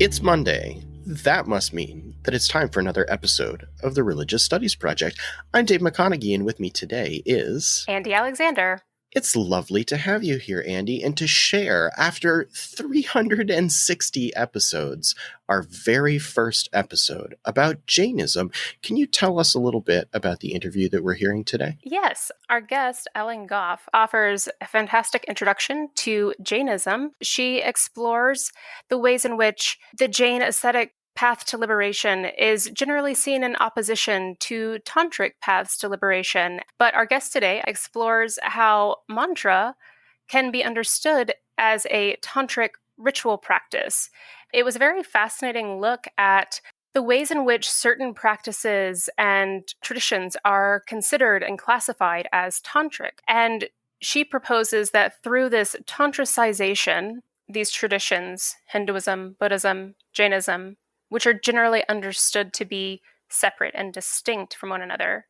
It's Monday. That must mean that it's time for another episode of the Religious Studies Project. I'm Dave McConaughey, and with me today is... Andie Alexander. It's lovely to have you here, Andie, and to share, after 360 episodes, our very first episode about Jainism. Can you tell us a little bit about the interview that we're hearing today? Yes, our guest, Ellen Gough, offers a fantastic introduction to Jainism. She explores the ways in which the Jain ascetic path to liberation is generally seen in opposition to tantric paths to liberation. But our guest today explores how mantra can be understood as a tantric ritual practice. It was a very fascinating look at the ways in which certain practices and traditions are considered and classified as tantric. And she proposes that through this tantracization, these traditions, Hinduism, Buddhism, Jainism, which are generally understood to be separate and distinct from one another,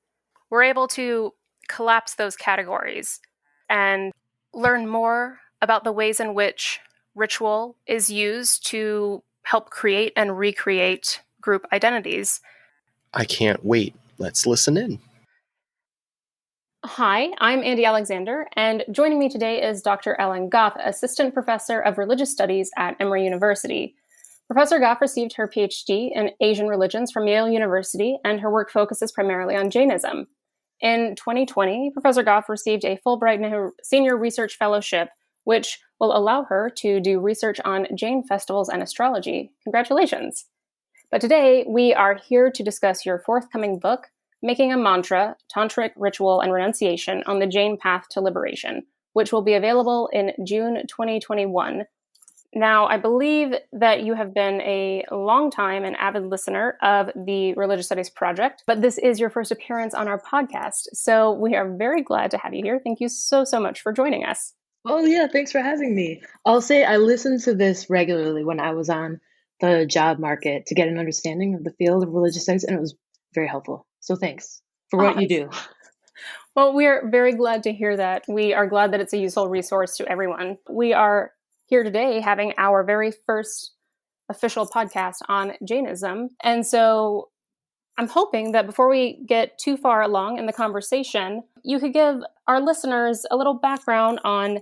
we're able to collapse those categories and learn more about the ways in which ritual is used to help create and recreate group identities. I can't wait. Let's listen in. Hi, I'm Andie Alexander, and joining me today is Dr. Ellen Gough, Assistant Professor of Religious Studies at Emory University. Professor Gough received her PhD in Asian religions from Yale University, and her work focuses primarily on Jainism. In 2020, Professor Gough received a Fulbright Nehru Senior Research Fellowship, which will allow her to do research on Jain festivals and astrology. Congratulations! But today, we are here to discuss your forthcoming book, Making a Mantra, Tantric Ritual and Renunciation on the Jain Path to Liberation, which will be available in June 2021. Now, I believe that you have been a long time and avid listener of the Religious Studies Project, but this is your first appearance on our podcast. So we are very glad to have you here. Thank you so much for joining us. Oh, yeah, thanks for having me. I'll say I listened to this regularly when I was on the job market to get an understanding of the field of religious studies, and it was very helpful. So thanks for what you do. Well, we are very glad to hear that. We are glad that it's a useful resource to everyone. We are here today having our very first official podcast on Jainism. And so I'm hoping that before we get too far along in the conversation, you could give our listeners a little background on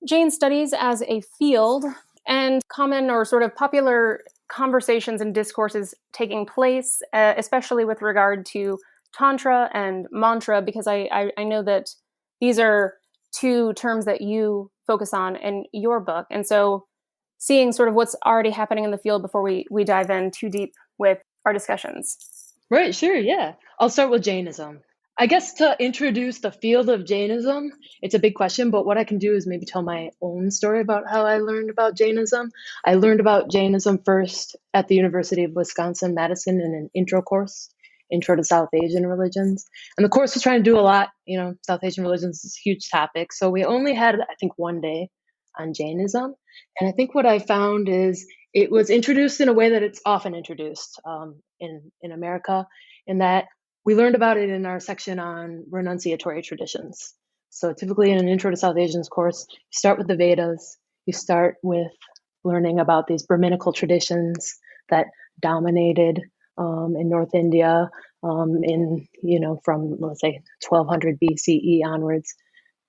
Jain studies as a field and common or sort of popular conversations and discourses taking place, especially with regard to Tantra and mantra, because I know that these are two terms that you focus on in your book. And so seeing sort of what's already happening in the field before we dive in too deep with our discussions. Right, sure, yeah. I'll start with Jainism. I guess to introduce the field of Jainism, it's a big question, but what I can do is maybe tell my own story about how I learned about Jainism. I learned about Jainism first at the University of Wisconsin-Madison in an intro course, Intro to South Asian Religions. And the course was trying to do a lot, South Asian religions is a huge topic. So we only had, I think, one day on Jainism. And I think what I found is it was introduced in a way that it's often introduced in America, in that we learned about it in our section on renunciatory traditions. So typically in an Intro to South Asians course, you start with the Vedas, you start with learning about these Brahminical traditions that dominated in North India from, let's say, 1200 BCE onwards.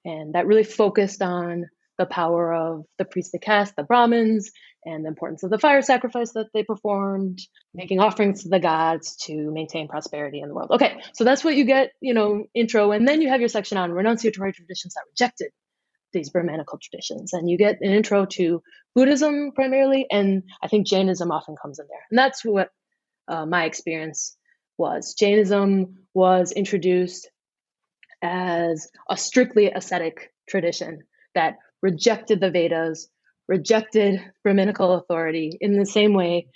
And that really focused on the power of the priestly caste, the Brahmins, and the importance of the fire sacrifice that they performed, making offerings to the gods to maintain prosperity in the world. Okay, so that's what you get, intro. And then you have your section on renunciatory traditions that rejected these Brahminical traditions. And you get an intro to Buddhism primarily, and I think Jainism often comes in there. And that's what my experience was. Jainism was introduced as a strictly ascetic tradition that rejected the Vedas, rejected Brahminical authority in the same way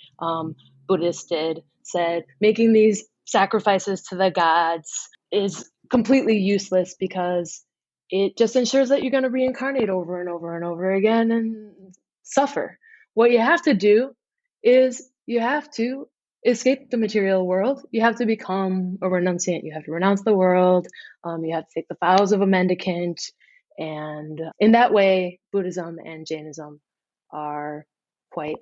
Buddhists did, said making these sacrifices to the gods is completely useless because it just ensures that you're going to reincarnate over and over and over again and suffer. What you have to do is you have to escape the material world. You have to become a renunciant. You have to renounce the world. You have to take the vows of a mendicant. And in that way, Buddhism and Jainism are quite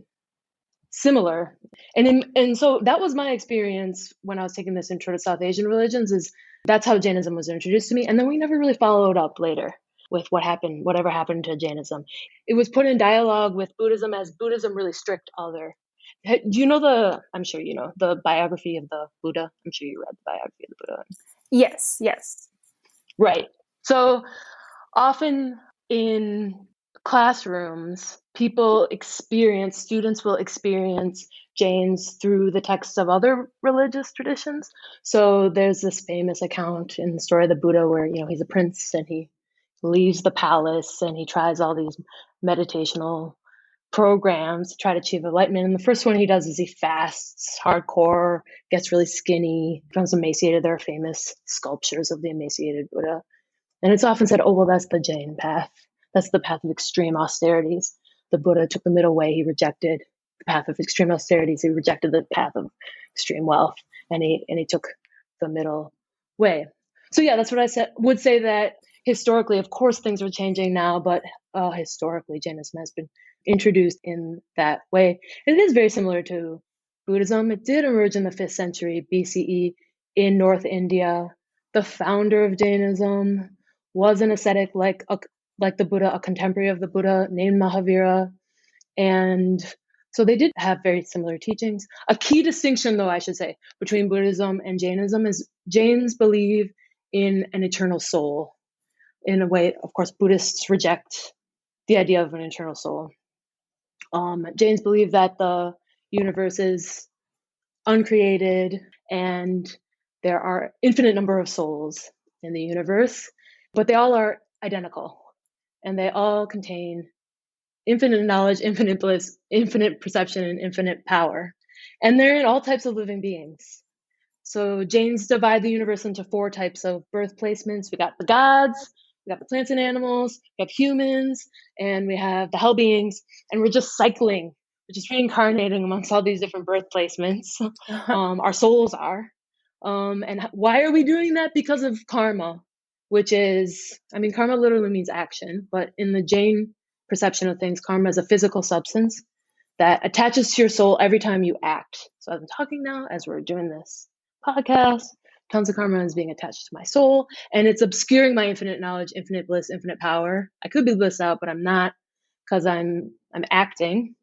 similar. And so that was my experience when I was taking this intro to South Asian religions, is that's how Jainism was introduced to me. And then we never really followed up later with whatever happened to Jainism. It was put in dialogue with Buddhism, as Buddhism really strict other. Do you know I'm sure you know the biography of the Buddha? I'm sure you read the biography of the Buddha. Yes. Right. So often in classrooms, students will experience Jains through the texts of other religious traditions. So there's this famous account in the story of the Buddha where, he's a prince and he leaves the palace and he tries all these meditational programs to try to achieve enlightenment. And the first one he does is he fasts hardcore, gets really skinny, becomes emaciated. There are famous sculptures of the emaciated Buddha. And it's often said, oh, well, that's the Jain path. That's the path of extreme austerities. The Buddha took the middle way. He rejected the path of extreme austerities. He rejected the path of extreme wealth, and he took the middle way. So yeah, that's what I would say, that historically, of course, things are changing now, but historically, Jainism has been introduced in that way. And it is very similar to Buddhism. It did emerge in the 5th century BCE in North India. The founder of Jainism was an ascetic like the Buddha, a contemporary of the Buddha named Mahavira. And so they did have very similar teachings. A key distinction, though, I should say, between Buddhism and Jainism is Jains believe in an eternal soul. In a way, of course, Buddhists reject the idea of an eternal soul. Jains believe that the universe is uncreated and there are infinite number of souls in the universe, but they all are identical and they all contain infinite knowledge, infinite bliss, infinite perception, and infinite power. And they're in all types of living beings. So Jains divide the universe into 4 types of birth placements. We got the gods, we got the plants and animals, we have humans, and we have the hell beings, and we're just cycling, we're just reincarnating amongst all these different birth placements. Our souls are. And why are we doing that? Because of karma, which is, karma literally means action, but in the Jain perception of things, karma is a physical substance that attaches to your soul every time you act. So as I'm talking now, as we're doing this podcast, tons of karma is being attached to my soul, and it's obscuring my infinite knowledge, infinite bliss, infinite power. I could be blissed out, but I'm not, because I'm acting.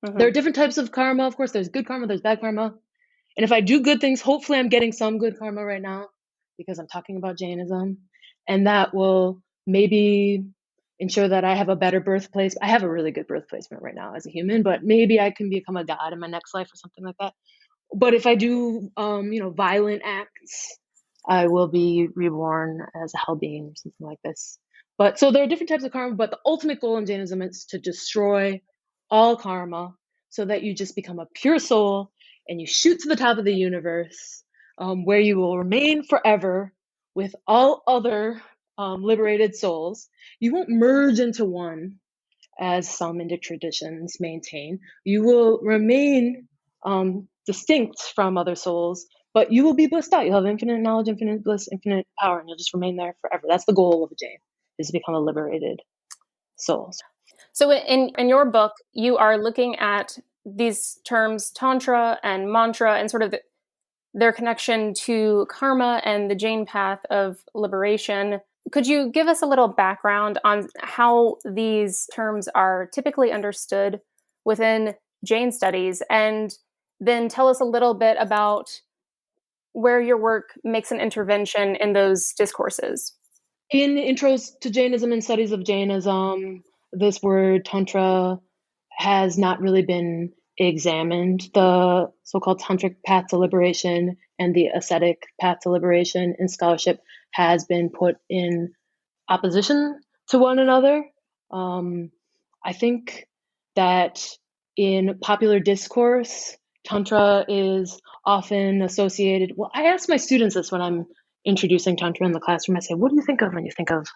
Mm-hmm. There are different types of karma. Of course, there's good karma, there's bad karma. And if I do good things, hopefully I'm getting some good karma right now because I'm talking about Jainism. And that will maybe ensure that I have a better birth place. I have a really good birth placement right now as a human, but maybe I can become a god in my next life or something like that. But if I do, violent acts, I will be reborn as a hell being or something like this. But so there are different types of karma, but the ultimate goal in Jainism is to destroy all karma so that you just become a pure soul and you shoot to the top of the universe, where you will remain forever with all other liberated souls. You won't merge into one, as some Indic traditions maintain. You will remain distinct from other souls, but you will be blissed out. You'll have infinite knowledge, infinite bliss, infinite power, and you'll just remain there forever. That's the goal of a Jain, is to become a liberated soul. So in your book, you are looking at these terms Tantra and Mantra and sort of their connection to karma and the Jain path of liberation. Could you give us a little background on how these terms are typically understood within Jain studies, and then tell us a little bit about where your work makes an intervention in those discourses? In intros to Jainism and studies of Jainism, this word Tantra has not really been examined. The so-called tantric path to liberation and the ascetic path to liberation in scholarship has been put in opposition to one another. I think that in popular discourse, Tantra is often associated. Well, I ask my students this when I'm introducing Tantra in the classroom. I say, what do you think of when you think of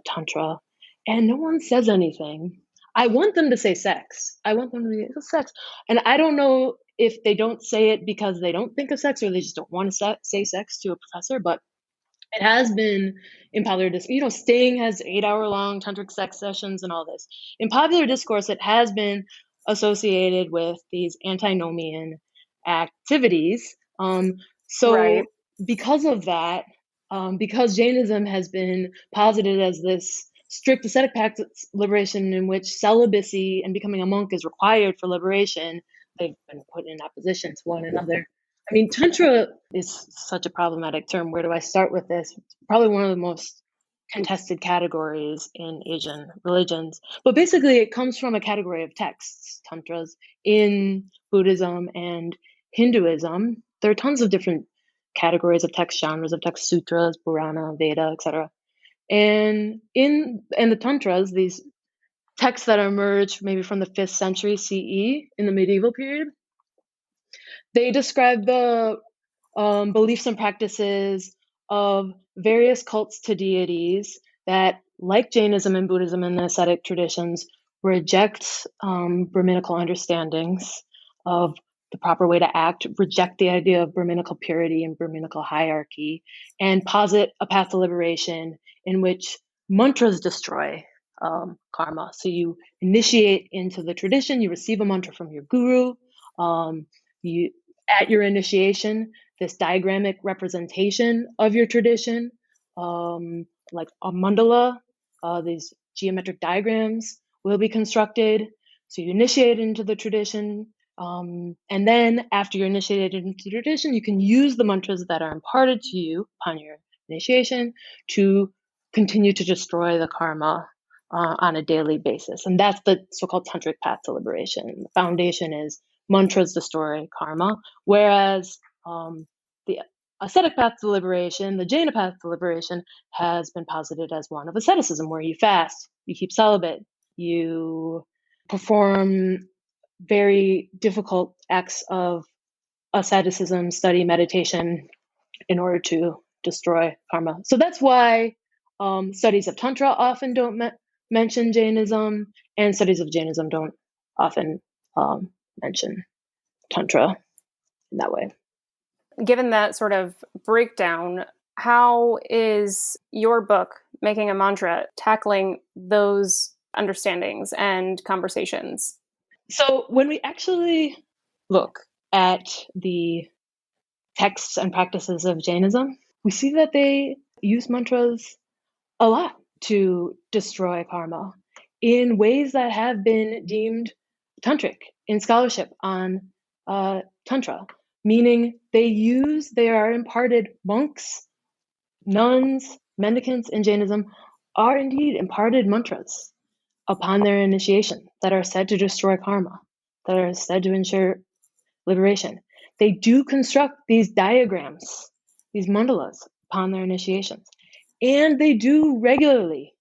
Tantra? And no one says anything. I want them to say sex. I want them to say sex. And I don't know if they don't say it because they don't think of sex or they just don't want to say sex to a professor, but it has been in popular discourse. Sting has 8-hour-long tantric sex sessions and all this. In popular discourse, it has been associated with these antinomian activities. So Right. because of that, because Jainism has been posited as this strict ascetic path of liberation in which celibacy and becoming a monk is required for liberation, they've been put in opposition to one another. I mean, Tantra is such a problematic term. Where do I start with this? It's probably one of the most contested categories in Asian religions. But basically, it comes from a category of texts, tantras, in Buddhism and Hinduism. There are tons of different categories of text, genres of text, sutras, Purana, Veda, etc. And in the tantras, these texts that emerged maybe from the 5th century CE in the medieval period, they describe the beliefs and practices of various cults to deities that, like Jainism and Buddhism and the ascetic traditions, reject Brahminical understandings of the proper way to act, reject the idea of Brahminical purity and Brahminical hierarchy, and posit a path to liberation in which mantras destroy karma. So you initiate into the tradition, you receive a mantra from your guru, you at your initiation, this diagrammic representation of your tradition, like a mandala, these geometric diagrams will be constructed. So you initiate into the tradition. And then after you're initiated into the tradition, you can use the mantras that are imparted to you upon your initiation to continue to destroy the karma on a daily basis. And that's the so-called tantric path to liberation. The foundation is mantras destroy karma, whereas the ascetic path to liberation, the Jaina path to liberation, has been posited as one of asceticism, where you fast, you keep celibate, you perform very difficult acts of asceticism, study, meditation, in order to destroy karma. So that's why studies of Tantra often don't mention Jainism, and studies of Jainism don't often mention Tantra in that way. Given that sort of breakdown, how is your book, Making a Mantra, tackling those understandings and conversations? So when we actually look at the texts and practices of Jainism, we see that they use mantras a lot to destroy karma in ways that have been deemed tantric in scholarship on Tantra, meaning they are imparted, monks, nuns, mendicants in Jainism are indeed imparted mantras upon their initiation that are said to destroy karma, that are said to ensure liberation. They do construct these diagrams, these mandalas, upon their initiations. And they do regularly.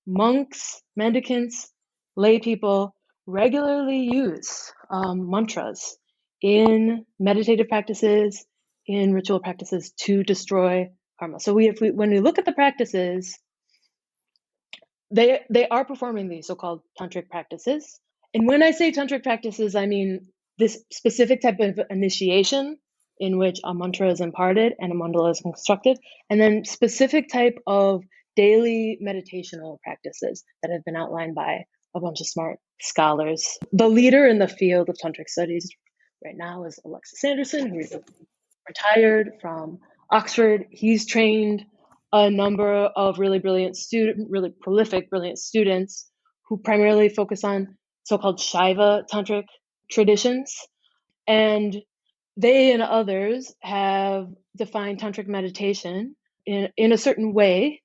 Monks, mendicants, lay people regularly use mantras in meditative practices, in ritual practices to destroy karma. So when we look at the practices, they are performing these so-called tantric practices. And when I say tantric practices, I mean this specific type of initiation in which a mantra is imparted and a mandala is constructed, and then specific type of daily meditational practices that have been outlined by a bunch of smart scholars. The leader in the field of tantric studies right now is Alexis Anderson, who is retired from Oxford. He's trained a number of really prolific, brilliant students who primarily focus on so-called Shaiva tantric traditions. And they and others have defined tantric meditation in a certain way.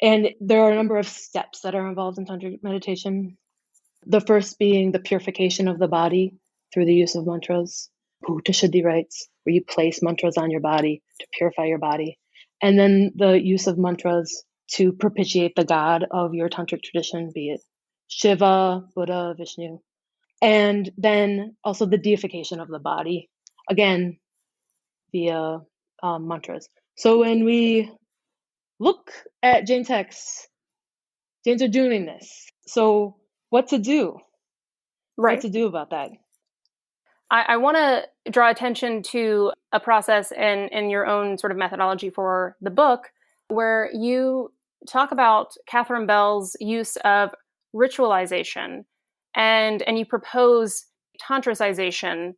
And there are a number of steps that are involved in tantric meditation. The first being the purification of the body through the use of mantras. Bhuta Shuddhi writes, where you place mantras on your body to purify your body. And then the use of mantras to propitiate the god of your tantric tradition, be it Shiva, Buddha, Vishnu. And then also the deification of the body, again, via mantras. So when we look at Jain texts, Jains are doing this. So what to do? Right. What to do about that? I want to draw attention to a process in your own sort of methodology for the book, where you talk about Catherine Bell's use of ritualization, and you propose Tantracization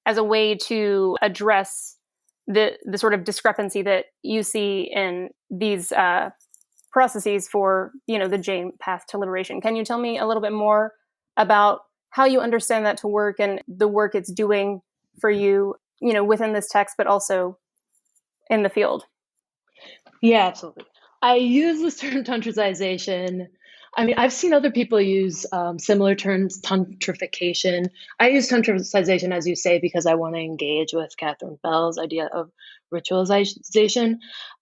as a way to address the sort of discrepancy that you see in these processes for, the Jain path to liberation. Can you tell me a little bit more about how you understand that to work and the work it's doing for you, within this text, but also in the field? Yeah, absolutely. I use this term tantracization. I mean, I've seen other people use similar terms, tantrification. I use tantracization, as you say, because I want to engage with Catherine Bell's idea of ritualization.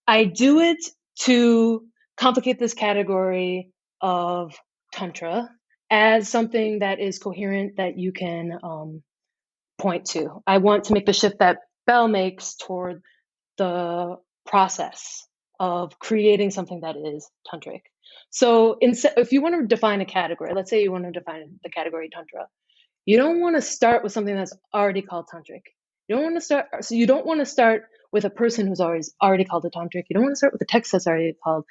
I do it to complicate this category of tantra as something that is coherent that you can point to. I want to make the shift that Bell makes toward the process of creating something that is tantric. So if you want to define a category, let's say you want to define the category tantra, you don't want to start with something that's already called tantric. You don't want to start with a person who's already called a tantric. You don't want to start with a text that's already called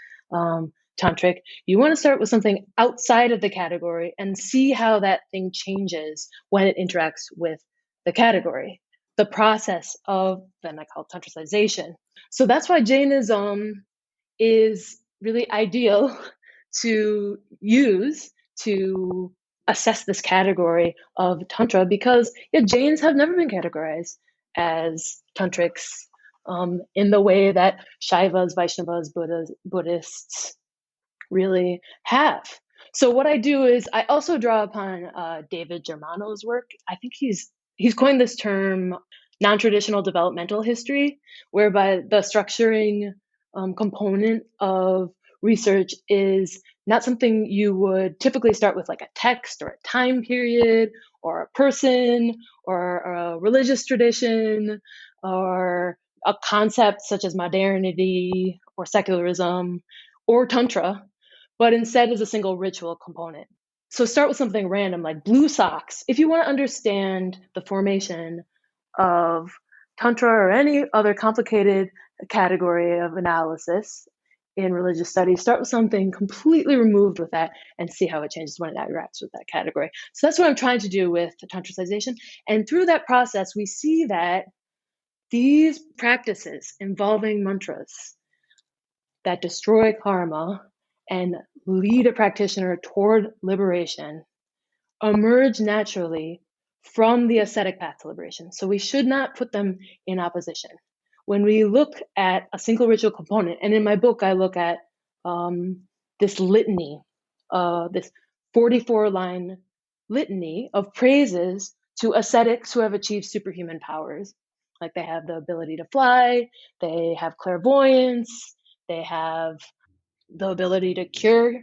tantric. You want to start with something outside of the category and see how that thing changes when it interacts with the category. The process of, then I call it tantracization. So that's why Jainism is really ideal to use to assess this category of Tantra, because Jains have never been categorized as tantrics in the way that Shaivas, Vaishnavas, Buddhists really have. So what I do is I also draw upon David Germano's work. I think he's coined this term non-traditional developmental history, whereby the structuring component of research is not something you would typically start with, like a text or a time period or a person or a religious tradition or a concept such as modernity or secularism or tantra, but instead is a single ritual component. So start with something random like blue socks. If you want to understand the formation of tantra or any other complicated category of analysis in religious studies, start with something completely removed with that and see how it changes when it interacts with that category. So that's what I'm trying to do with the tantracization. And through that process, we see that these practices involving mantras that destroy karma and lead a practitioner toward liberation emerge naturally from the ascetic path to liberation. So we should not put them in opposition. When we look at a single ritual component, and in my book, I look at this litany, this 44-line litany of praises to ascetics who have achieved superhuman powers. Like they have the ability to fly, they have clairvoyance, they have the ability to cure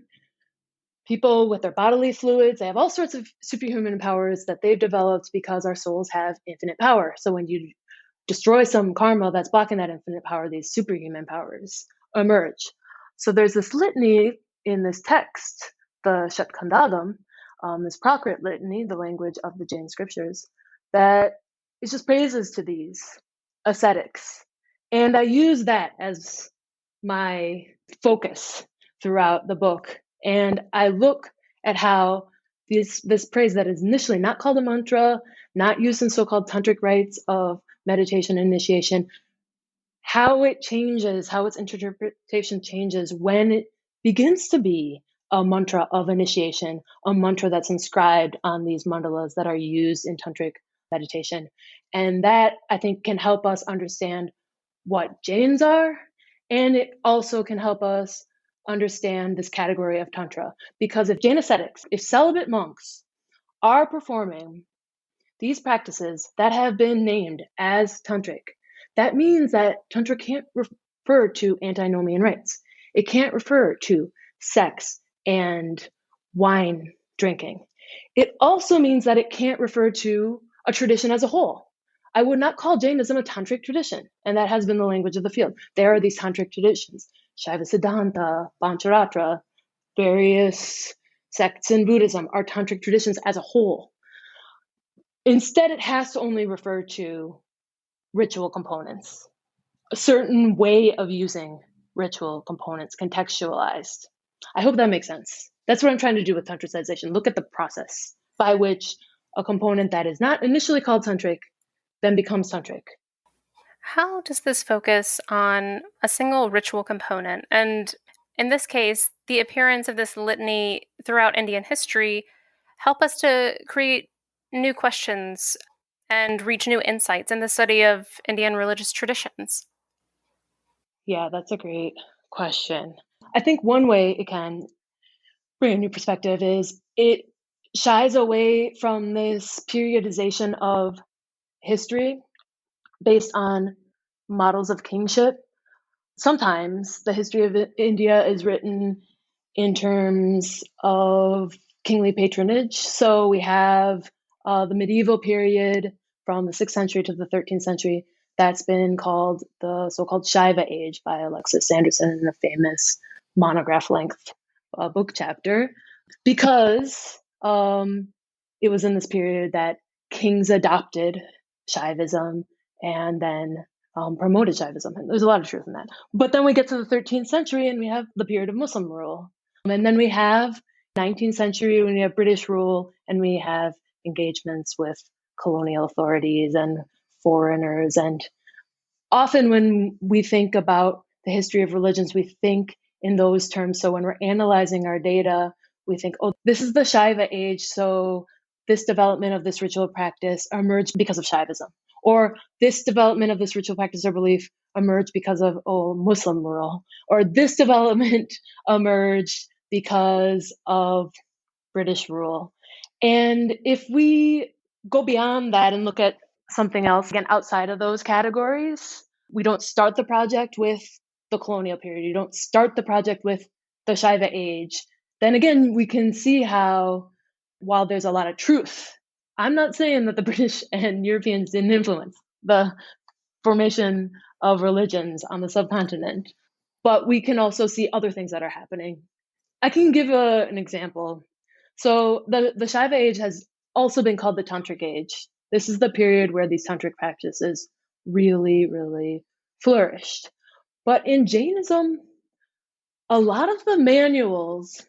people with their bodily fluids. They have all sorts of superhuman powers that they've developed because our souls have infinite power. So when you destroy some karma that's blocking that infinite power, these superhuman powers emerge. So there's this litany in this text, the Shatkandagam, this Prakrit litany, the language of the Jain scriptures, that is just praises to these ascetics. And I use that as my focus throughout the book. And I look at how this praise that is initially not called a mantra, not used in so-called tantric rites of meditation initiation, how it changes, how its interpretation changes when it begins to be a mantra of initiation, a mantra that's inscribed on these mandalas that are used in tantric meditation. And that, I think, can help us understand what Jains are, and it also can help us understand this category of Tantra. Because if Jain ascetics, if celibate monks are performing these practices that have been named as Tantric, that means that Tantra can't refer to antinomian rites. It can't refer to sex and wine drinking. It also means that it can't refer to a tradition as a whole. I would not call Jainism a tantric tradition, and that has been the language of the field. There are these tantric traditions, Shaiva Siddhanta, Pancharatra, various sects in Buddhism are tantric traditions as a whole. Instead, it has to only refer to ritual components, a certain way of using ritual components contextualized. I hope that makes sense. That's what I'm trying to do with tantracization. Look at the process by which a component that is not initially called tantric then becomes tantric. How does this focus on a single ritual component? And in this case, the appearance of this litany throughout Indian history help us to create new questions and reach new insights in the study of Indian religious traditions. Yeah, that's a great question. I think one way it can bring a new perspective is it shies away from this periodization of history based on models of kingship. Sometimes the history of India is written in terms of kingly patronage. So we have the medieval period from the 6th century to the 13th century. That's been called the so-called Shaiva Age by Alexis Sanderson in a famous monograph-length book chapter, because it was in this period that kings adopted Shaivism and then promoted Shaivism. And there's a lot of truth in that. But then we get to the 13th century and we have the period of Muslim rule. And then we have 19th century when we have British rule and we have engagements with colonial authorities and foreigners. And often when we think about the history of religions, we think in those terms. So when we're analyzing our data, we think, oh, this is the Shaiva age, so this development of this ritual practice emerged because of Shaivism. Or this development of this ritual practice or belief emerged because of Muslim rule. Or this development emerged because of British rule. And if we go beyond that and look at something else, again, outside of those categories, we don't start the project with the colonial period. You don't start the project with the Shaiva age. Then again, we can see how, while there's a lot of truth, I'm not saying that the British and Europeans didn't influence the formation of religions on the subcontinent, but we can also see other things that are happening. I can give an example. So the Shaiva age has also been called the Tantric age. This is the period where these tantric practices really, really flourished. But in Jainism, a lot of the manuals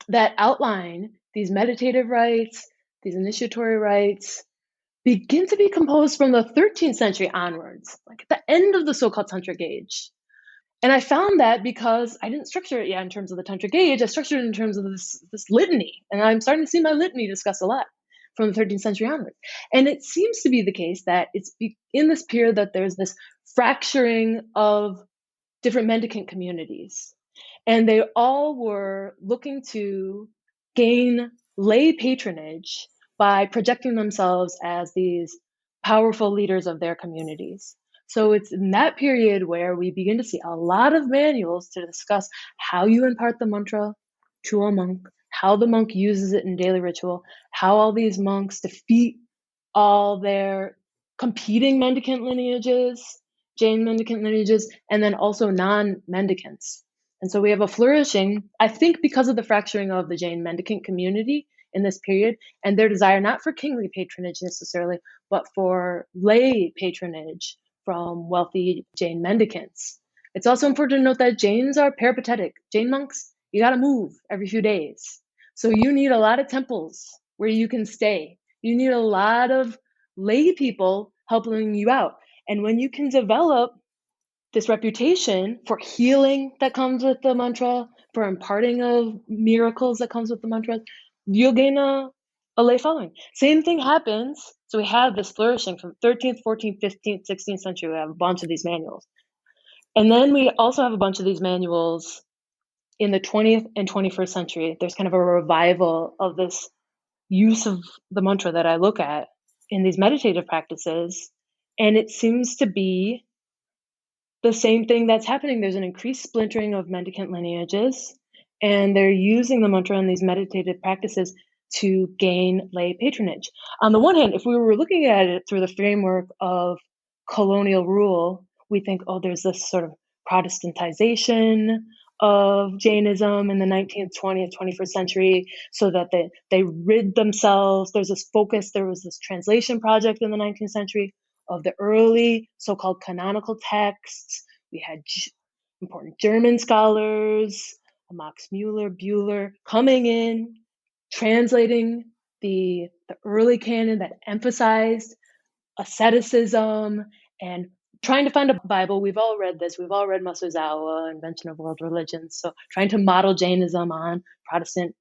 that outline these meditative rites, these initiatory rites, begin to be composed from the 13th century onwards, like at the end of the so-called Tantric age. And I found that because I didn't structure it yet in terms of the Tantric age, I structured it in terms of this litany. And I'm starting to see my litany discussed a lot from the 13th century onwards. And it seems to be the case that it's in this period that there's this fracturing of different mendicant communities. And they all were looking to gain lay patronage by projecting themselves as these powerful leaders of their communities. So it's in that period where we begin to see a lot of manuals to discuss how you impart the mantra to a monk, how the monk uses it in daily ritual, how all these monks defeat all their competing mendicant lineages, Jain mendicant lineages, and then also non-mendicants. And so we have a flourishing, I think because of the fracturing of the Jain mendicant community in this period and their desire not for kingly patronage necessarily, but for lay patronage from wealthy Jain mendicants. It's also important to note that Jains are peripatetic. Jain monks, you got to move every few days. So you need a lot of temples where you can stay. You need a lot of lay people helping you out. And when you can develop this reputation for healing that comes with the mantra, for imparting of miracles that comes with the mantra, you'll gain a lay following. Same thing happens. So we have this flourishing from 13th, 14th, 15th, 16th century. We have a bunch of these manuals. And then we also have a bunch of these manuals in the 20th and 21st century. There's kind of a revival of this use of the mantra that I look at in these meditative practices. And it seems to be the same thing that's happening. There's an increased splintering of mendicant lineages, and they're using the mantra in these meditative practices to gain lay patronage. On the one hand, if we were looking at it through the framework of colonial rule, we think, oh, there's this sort of Protestantization of Jainism in the 19th, 20th, 21st century, so that they rid themselves. There's this focus. There was this translation project in the 19th century of the early so-called canonical texts. We had important German scholars, Max Müller, Bühler, coming in, translating the early canon that emphasized asceticism and trying to find a Bible. We've all read this. We've all read Masuzawa, Invention of World Religions. So trying to model Jainism on Protestant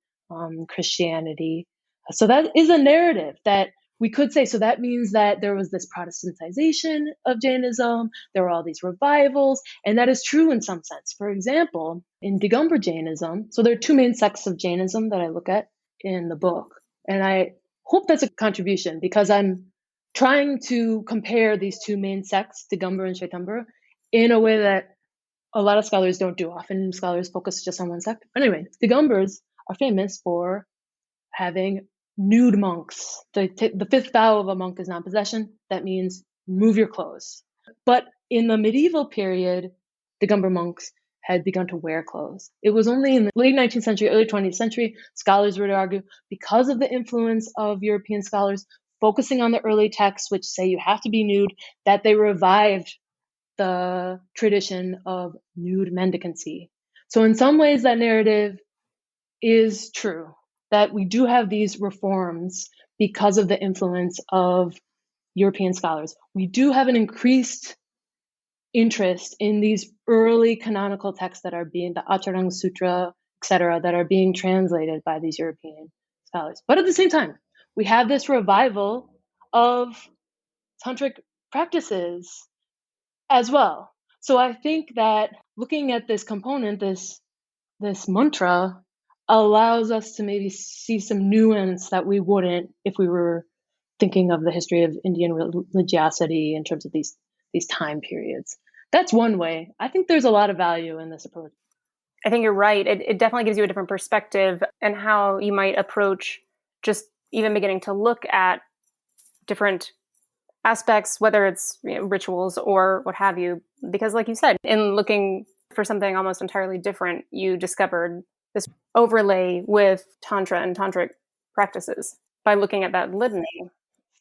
Christianity. So that is a narrative that we could say. So that means that there was this Protestantization of Jainism. There were all these revivals. And that is true in some sense. For example, in Digambar Jainism, so there are two main sects of Jainism that I look at in the book. And I hope that's a contribution because I'm trying to compare these two main sects, Digambar and Shvetambara, in a way that a lot of scholars don't do. Often scholars focus just on one sect. But anyway, Digambars are famous for having nude monks. The fifth vow of a monk is non-possession. That means remove your clothes. But in the medieval period, Digambar monks had begun to wear clothes. It was only in the late 19th century, early 20th century, scholars would argue, because of the influence of European scholars focusing on the early texts, which say you have to be nude, that they revived the tradition of nude mendicancy. So in some ways, that narrative is true, that we do have these reforms because of the influence of European scholars. We do have an increased interest in these early canonical texts that are being, the Acharanga Sutra, etc., that are being translated by these European scholars. But at the same time, we have this revival of tantric practices as well. So I think that looking at this component, this mantra, allows us to maybe see some nuance that we wouldn't if we were thinking of the history of Indian religiosity in terms of these time periods. That's one way. I think there's a lot of value in this approach. I think you're right. It definitely gives you a different perspective and how you might approach just even beginning to look at different aspects, whether it's rituals or what have you. Because like you said, in looking for something almost entirely different, you discovered this overlay with Tantra and tantric practices by looking at that litany.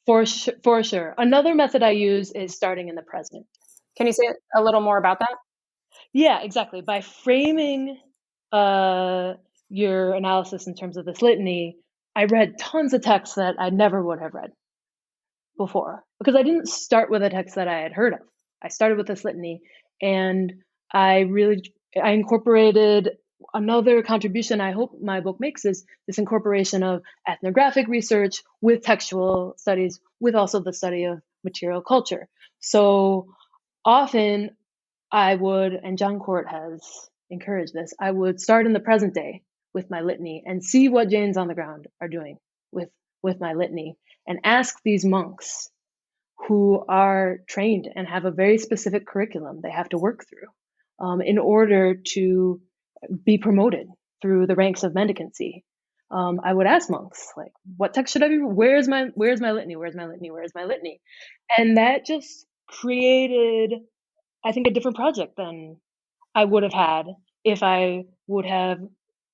For sure. Another method I use is starting in the present. Can you say a little more about that? Yeah, exactly. By framing your analysis in terms of this litany, I read tons of texts that I never would have read before because I didn't start with a text that I had heard of. I started with this litany, and I incorporated another contribution I hope my book makes is this incorporation of ethnographic research with textual studies, with also the study of material culture. So often I would, and John Court has encouraged this, I would start in the present day with my litany and see what Jains on the ground are doing with my litany and ask these monks who are trained and have a very specific curriculum they have to work through in order to be promoted through the ranks of mendicancy. I would ask monks, like, what text should I be? Where's my litany? Where's my litany? Where's my litany? And that just created, I think, a different project than I would have had if I would have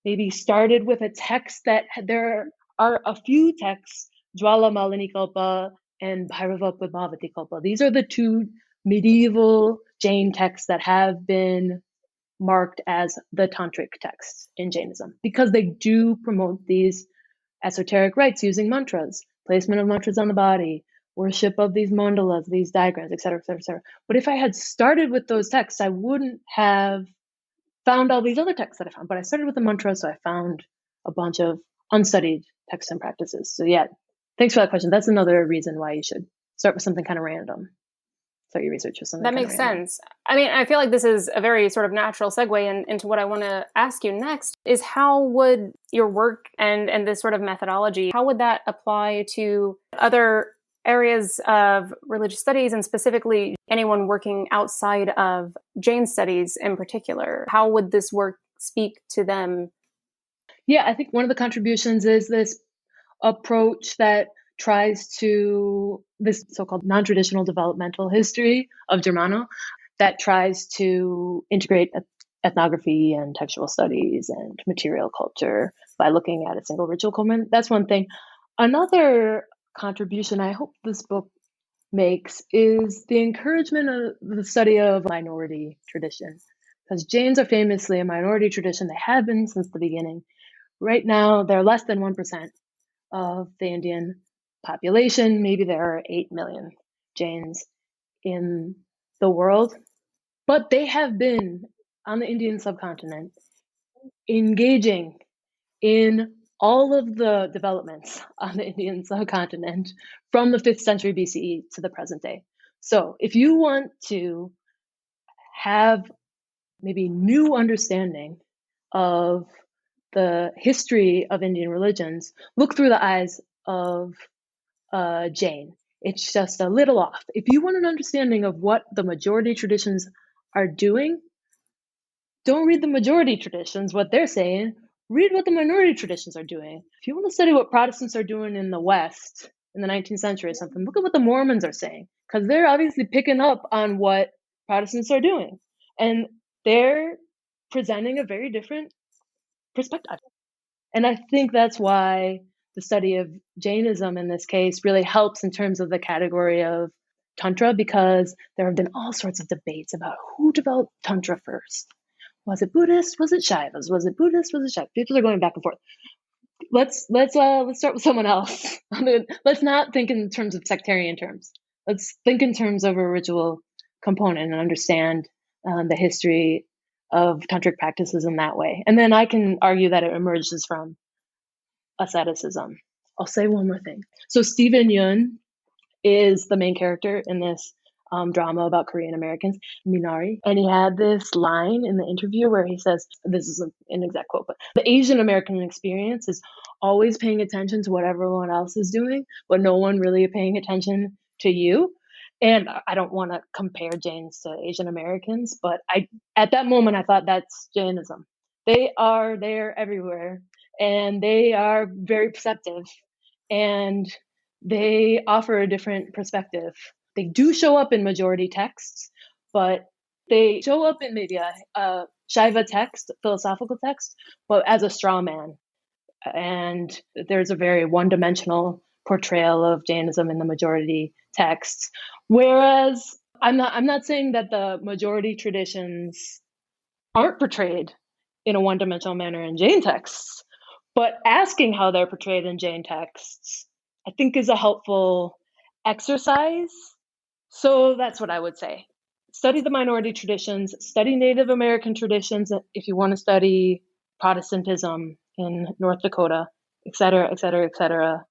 maybe started with a text that there are a few texts, Jwala Malini Kalpa and Bhairava Padmavati Kalpa. These are the two medieval Jain texts that have been marked as the tantric texts in Jainism because they do promote these esoteric rites using mantras, placement of mantras on the body, worship of these mandalas, these diagrams, et cetera, et cetera, et cetera. But if I had started with those texts, I wouldn't have found all these other texts that I found. But I started with the mantra, so I found a bunch of unstudied texts and practices. So yeah, thanks for that question. That's another reason why you should start with something kind of random. Start your research with something that makes sense. I mean, I feel like this is a very sort of natural segue into what I want to ask you next is how would your work and this sort of methodology, how would that apply to other areas of religious studies and specifically anyone working outside of Jain studies in particular? How would this work speak to them? Yeah, I think one of the contributions is this approach that tries to, this so-called non-traditional developmental history of Germano that tries to integrate ethnography and textual studies and material culture by looking at a single ritual component. That's one thing. Another contribution I hope this book makes is the encouragement of the study of minority tradition, because Jains are famously a minority tradition. They have been since the beginning. Right now, they're less than 1% of the Indian population. Maybe there are 8 million Jains in the world, but they have been on the Indian subcontinent engaging in all of the developments on the Indian subcontinent from the 5th century BCE to the present day. So if you want to have maybe new understanding of the history of Indian religions, look through the eyes of Jain. It's just a little off. If you want an understanding of what the majority traditions are doing, don't read the majority traditions, what they're saying. Read what the minority traditions are doing. If you want to study what Protestants are doing in the West in the 19th century or something, look at what the Mormons are saying, because they're obviously picking up on what Protestants are doing. And they're presenting a very different perspective. And I think that's why the study of Jainism in this case really helps in terms of the category of Tantra, because there have been all sorts of debates about who developed Tantra first. Was it Buddhist? Was it Shaivas? Was it Buddhist? Was it Shaiva? People are going back and forth. Let's start with someone else. Let's not think in terms of sectarian terms. Let's think in terms of a ritual component and understand the history of tantric practices in that way. And then I can argue that it emerges from asceticism. I'll say one more thing. So Stephen Yun is the main character in this drama about Korean Americans, Minari. And he had this line in the interview where he says, this is an inexact quote, but the Asian American experience is always paying attention to what everyone else is doing, but no one really paying attention to you. And I don't want to compare Jains to Asian Americans, but at that moment, I thought that's Jainism. They are there everywhere, and they are very perceptive, and they offer a different perspective. They do show up in majority texts, but they show up in maybe a Shaiva text, philosophical text, but as a straw man. And there's a very one-dimensional portrayal of Jainism in the majority texts. Whereas I'm not saying that the majority traditions aren't portrayed in a one-dimensional manner in Jain texts, but asking how they're portrayed in Jain texts, I think, is a helpful exercise. So that's what I would say. Study the minority traditions, study Native American traditions if you want to study Protestantism in North Dakota, et cetera, et cetera, et cetera.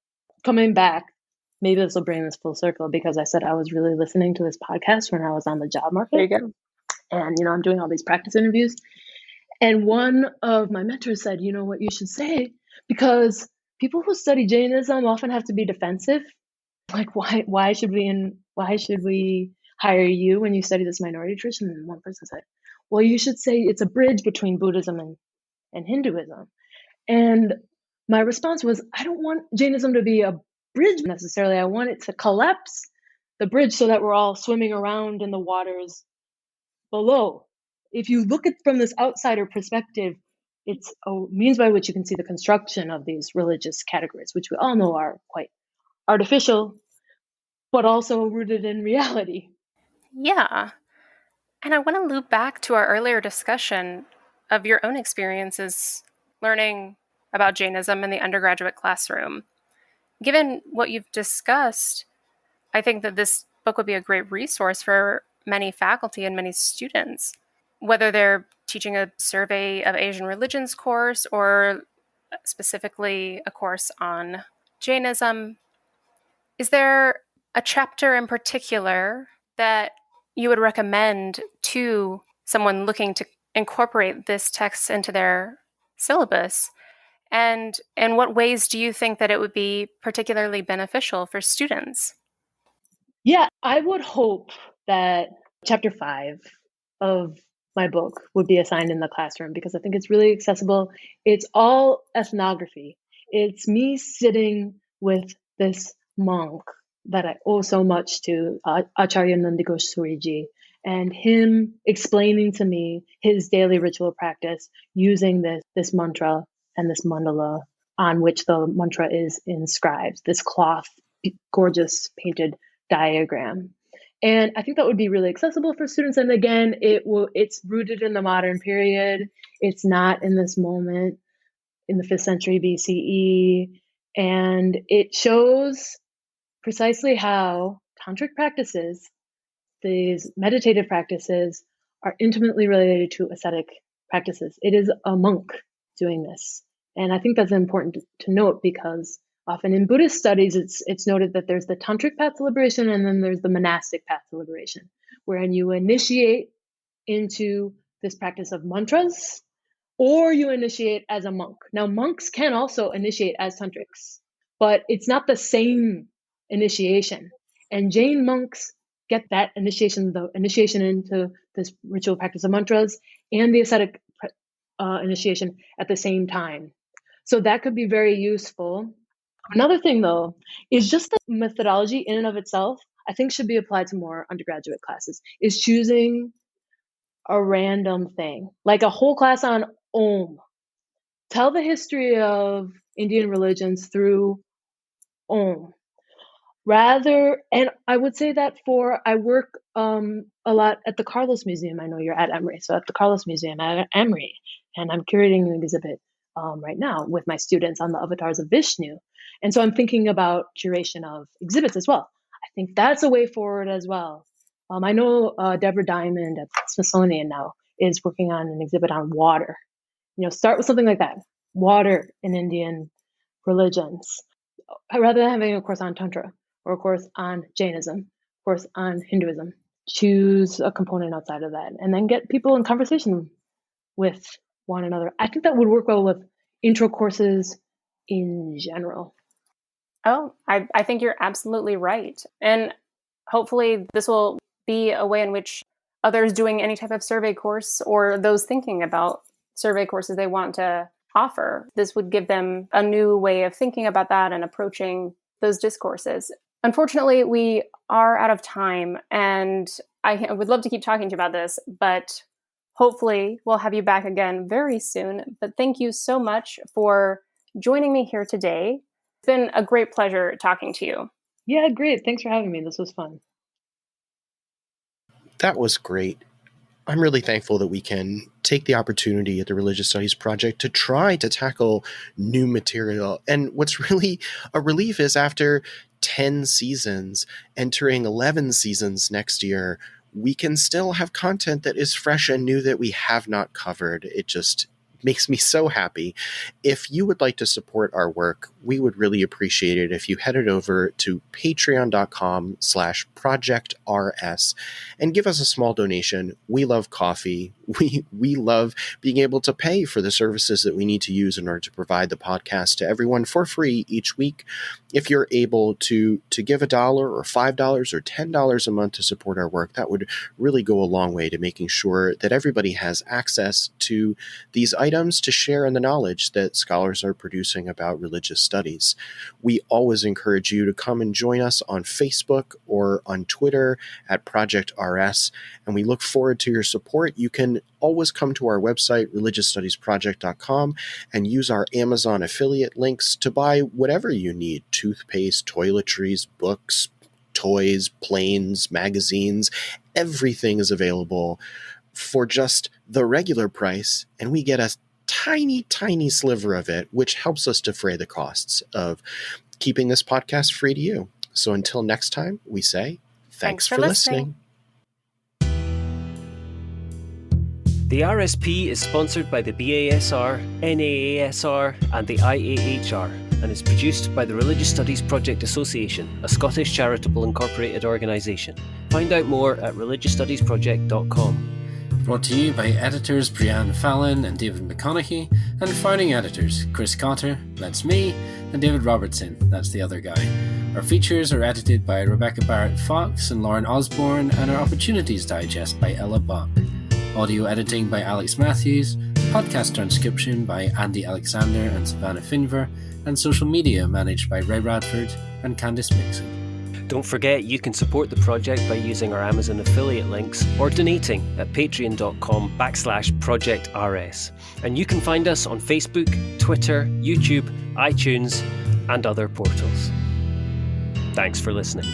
Coming back, maybe this will bring this full circle, because I said I was really listening to this podcast when I was on the job market. There you go. And, I'm doing all these practice interviews. And one of my mentors said, you know what you should say, because people who study Jainism often have to be defensive. Like, why should we hire you when you study this minority tradition? And one person said, well, you should say it's a bridge between Buddhism and Hinduism. And my response was, I don't want Jainism to be a bridge necessarily. I want it to collapse the bridge so that we're all swimming around in the waters below. If you look at it from this outsider perspective, it's a means by which you can see the construction of these religious categories, which we all know are quite artificial, but also rooted in reality. Yeah. And I want to loop back to our earlier discussion of your own experiences learning about Jainism in the undergraduate classroom. Given what you've discussed, I think that this book would be a great resource for many faculty and many students, whether they're teaching a survey of Asian religions course or specifically a course on Jainism. Is there a chapter in particular that you would recommend to someone looking to incorporate this text into their syllabus? And in what ways do you think that it would be particularly beneficial for students? Yeah, I would hope that chapter 5 of my book would be assigned in the classroom, because I think it's really accessible. It's all ethnography. It's me sitting with this monk that I owe so much to, Acharya Nandigosh Suriji, and him explaining to me his daily ritual practice using this mantra and this mandala on which the mantra is inscribed, this cloth, gorgeous painted diagram. And I think that would be really accessible for students. And again, it's rooted in the modern period. It's not in this moment in the 5th century BCE. And it shows precisely how tantric practices, these meditative practices, are intimately related to ascetic practices. It is a monk doing this. And I think that's important to note, because often in Buddhist studies, it's noted that there's the tantric path to liberation and then there's the monastic path to liberation, wherein you initiate into this practice of mantras, or you initiate as a monk. Now, monks can also initiate as tantrics, but it's not the same initiation. And Jain monks get that initiation, the initiation into this ritual practice of mantras and the ascetic initiation at the same time. So that could be very useful. Another thing, though, is just the methodology in and of itself, I think should be applied to more undergraduate classes, is choosing a random thing, like a whole class on Om. Tell the history of Indian religions through Om. And I would say that I work a lot at the Carlos Museum. I know you're at Emory, so at the Carlos Museum at Emory, and I'm curating an exhibit right now with my students on the avatars of Vishnu. And so I'm thinking about curation of exhibits as well. I think that's a way forward as well. I know Deborah Diamond at Smithsonian now is working on an exhibit on water. Start with something like that, water in Indian religions, rather than having a course on Tantra or a course on Jainism, a course on Hinduism. Choose a component outside of that and then get people in conversation with one another. I think that would work well with intro courses in general. Oh, I think you're absolutely right. And hopefully this will be a way in which others doing any type of survey course or those thinking about survey courses they want to offer, this would give them a new way of thinking about that and approaching those discourses. Unfortunately, we are out of time, and I would love to keep talking to you about this, but hopefully we'll have you back again very soon. But thank you so much for joining me here today. It's been a great pleasure talking to you. Yeah, great. Thanks for having me. This was fun. That was great. I'm really thankful that we can take the opportunity at the Religious Studies Project to try to tackle new material. And what's really a relief is after 10 seasons, entering 11 seasons next year, we can still have content that is fresh and new that we have not covered. It just makes me so happy. If you would like to support our work, we would really appreciate it if you headed over to patreon.com/projectrs and give us a small donation. We love coffee. We love being able to pay for the services that we need to use in order to provide the podcast to everyone for free each week. If you're able to give $1 or $5 or $10 a month to support our work, that would really go a long way to making sure that everybody has access to these items to share in the knowledge that scholars are producing about religious studies. We always encourage you to come and join us on Facebook or on Twitter at Project RS, and we look forward to your support. You can always come to our website, religiousstudiesproject.com, and use our Amazon affiliate links to buy whatever you need: toothpaste, toiletries, books, toys, planes, magazines. Everything is available for just the regular price, and we get a tiny, tiny sliver of it, which helps us defray the costs of keeping this podcast free to you. So until next time, we say thanks for listening. The RSP is sponsored by the BASR, NAASR and the IAHR, and is produced by the Religious Studies Project Association, a Scottish charitable incorporated organisation. Find out more at religiousstudiesproject.com. Brought to you by editors Brianne Fallon and David McConaughey, and founding editors Chris Cotter, that's me, and David Robertson, that's the other guy. Our features are edited by Rebecca Barrett-Fox and Lauren Osborne, and our Opportunities Digest by Ella Bach. Audio editing by Alex Matthews, podcast transcription by Andie Alexander and Savannah Finver, and social media managed by Ray Radford and Candice Mixon. Don't forget you can support the project by using our Amazon affiliate links or donating at patreon.com/projectrs. And you can find us on Facebook, Twitter, YouTube, iTunes, and other portals. Thanks for listening.